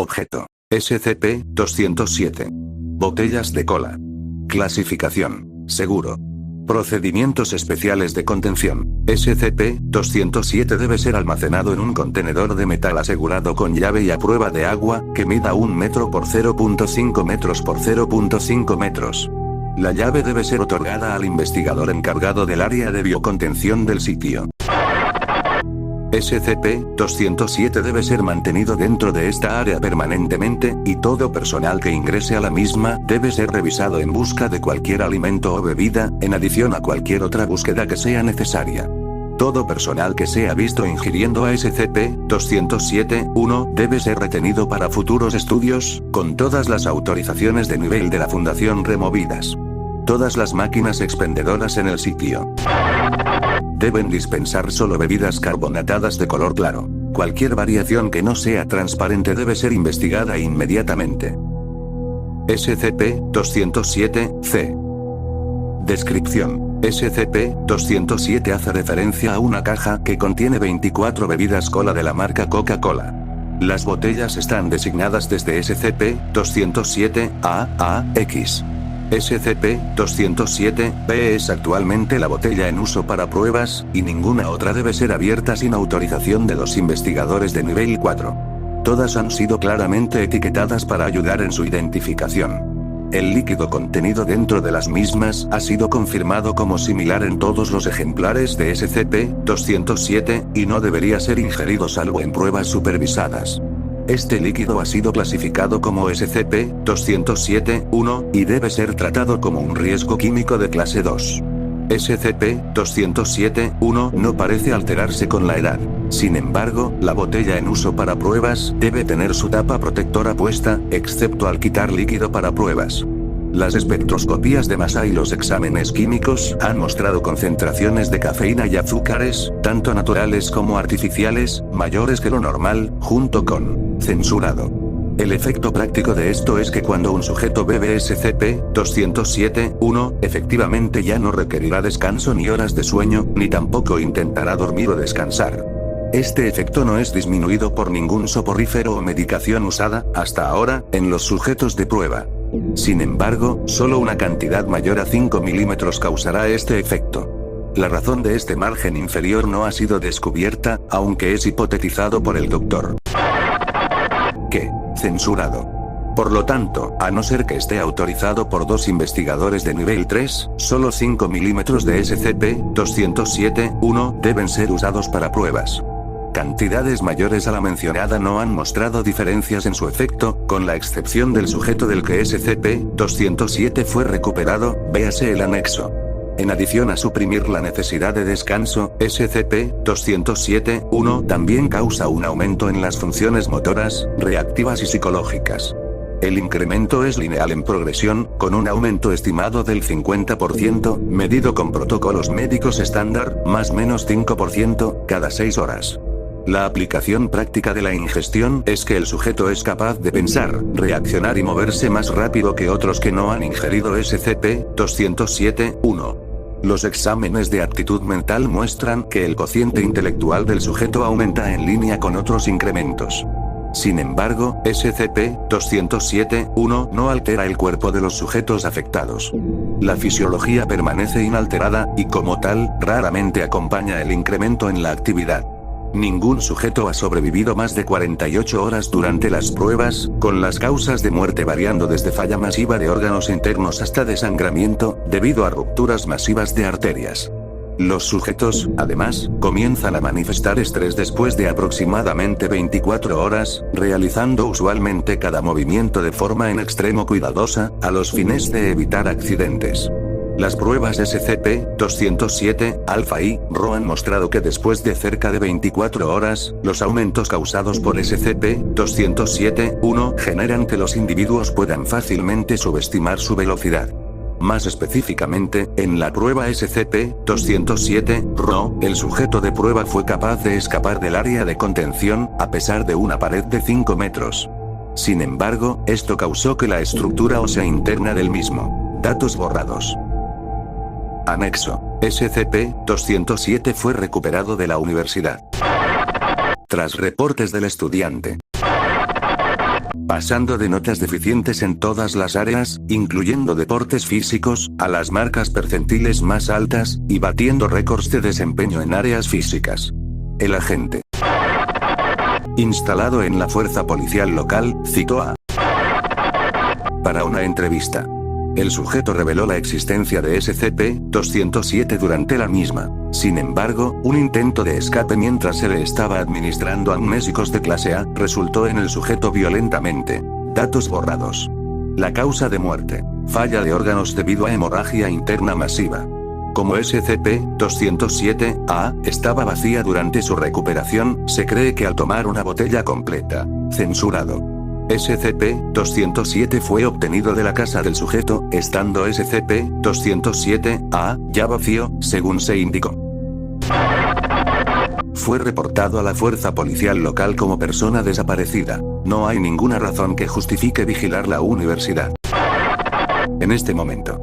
Objeto. SCP-207. Botellas de cola. Clasificación. Seguro. Procedimientos especiales de contención. SCP-207 debe ser almacenado en un contenedor de metal asegurado con llave y a prueba de agua, que mida 1 metro por 0.5 metros por 0.5 metros. La llave debe ser otorgada al investigador encargado del área de biocontención del sitio. SCP-207 debe ser mantenido dentro de esta área permanentemente, y todo personal que ingrese a la misma debe ser revisado en busca de cualquier alimento o bebida, en adición a cualquier otra búsqueda que sea necesaria. Todo personal que sea visto ingiriendo a SCP-207-1 debe ser retenido para futuros estudios, con todas las autorizaciones de nivel de la Fundación removidas. Todas las máquinas expendedoras en el sitio deben dispensar solo bebidas carbonatadas de color claro. Cualquier variación que no sea transparente debe ser investigada inmediatamente. SCP-207-C. Descripción. SCP-207 hace referencia a una caja que contiene 24 bebidas cola de la marca Coca-Cola. Las botellas están designadas desde SCP-207-A a X. SCP-207-B es actualmente la botella en uso para pruebas, y ninguna otra debe ser abierta sin autorización de los investigadores de nivel 4. Todas han sido claramente etiquetadas para ayudar en su identificación. El líquido contenido dentro de las mismas ha sido confirmado como similar en todos los ejemplares de SCP-207, y no debería ser ingerido salvo en pruebas supervisadas. Este líquido ha sido clasificado como SCP-207-1, y debe ser tratado como un riesgo químico de clase 2. SCP-207-1 no parece alterarse con la edad. Sin embargo, la botella en uso para pruebas debe tener su tapa protectora puesta, excepto al quitar líquido para pruebas. Las espectroscopías de masa y los exámenes químicos han mostrado concentraciones de cafeína y azúcares, tanto naturales como artificiales, mayores que lo normal, junto con censurado. El efecto práctico de esto es que cuando un sujeto bebe SCP-207-1, efectivamente ya no requerirá descanso ni horas de sueño, ni tampoco intentará dormir o descansar. Este efecto no es disminuido por ningún soporífero o medicación usada, hasta ahora, en los sujetos de prueba. Sin embargo, solo una cantidad mayor a 5 milímetros causará este efecto. La razón de este margen inferior no ha sido descubierta, aunque es hipotetizado por el Dr. ¿Qué? Censurado. Por lo tanto, a no ser que esté autorizado por 2 investigadores de nivel 3, solo 5 milímetros de SCP-207-1 deben ser usados para pruebas. Cantidades mayores a la mencionada no han mostrado diferencias en su efecto, con la excepción del sujeto del que SCP-207 fue recuperado, véase el anexo. En adición a suprimir la necesidad de descanso, SCP-207-1 también causa un aumento en las funciones motoras, reactivas y psicológicas. El incremento es lineal en progresión, con un aumento estimado del 50%, medido con protocolos médicos estándar, más menos 5%, cada 6 horas. La aplicación práctica de la ingestión es que el sujeto es capaz de pensar, reaccionar y moverse más rápido que otros que no han ingerido SCP-207-1. Los exámenes de aptitud mental muestran que el cociente intelectual del sujeto aumenta en línea con otros incrementos. Sin embargo, SCP-207-1 no altera el cuerpo de los sujetos afectados. La fisiología permanece inalterada, y como tal, raramente acompaña el incremento en la actividad. Ningún sujeto ha sobrevivido más de 48 horas durante las pruebas, con las causas de muerte variando desde falla masiva de órganos internos hasta desangramiento, debido a rupturas masivas de arterias. Los sujetos, además, comienzan a manifestar estrés después de aproximadamente 24 horas, realizando usualmente cada movimiento de forma en extremo cuidadosa, a los fines de evitar accidentes. Las pruebas SCP-207-Alpha y Rho han mostrado que después de cerca de 24 horas, los aumentos causados por SCP-207-1 generan que los individuos puedan fácilmente subestimar su velocidad. Más específicamente, en la prueba SCP-207-Rho, el sujeto de prueba fue capaz de escapar del área de contención, a pesar de una pared de 5 metros. Sin embargo, esto causó que la estructura ósea interna del mismo. Datos borrados. Anexo. SCP-207 fue recuperado de la universidad. Tras reportes del estudiante pasando de notas deficientes en todas las áreas, incluyendo deportes físicos, a las marcas percentiles más altas, y batiendo récords de desempeño en áreas físicas. El agente, instalado en la fuerza policial local, citó a para una entrevista. El sujeto reveló la existencia de SCP-207 durante la misma. Sin embargo, un intento de escape mientras se le estaba administrando amnésicos de clase A, resultó en el sujeto violentamente. Datos borrados. La causa de muerte: falla de órganos debido a hemorragia interna masiva. Como SCP-207-A estaba vacía durante su recuperación, se cree que al tomar una botella completa. Censurado. SCP-207 fue obtenido de la casa del sujeto, estando SCP-207-A ya vacío, según se indicó. Fue reportado a la fuerza policial local como persona desaparecida. No hay ninguna razón que justifique vigilar la universidad en este momento.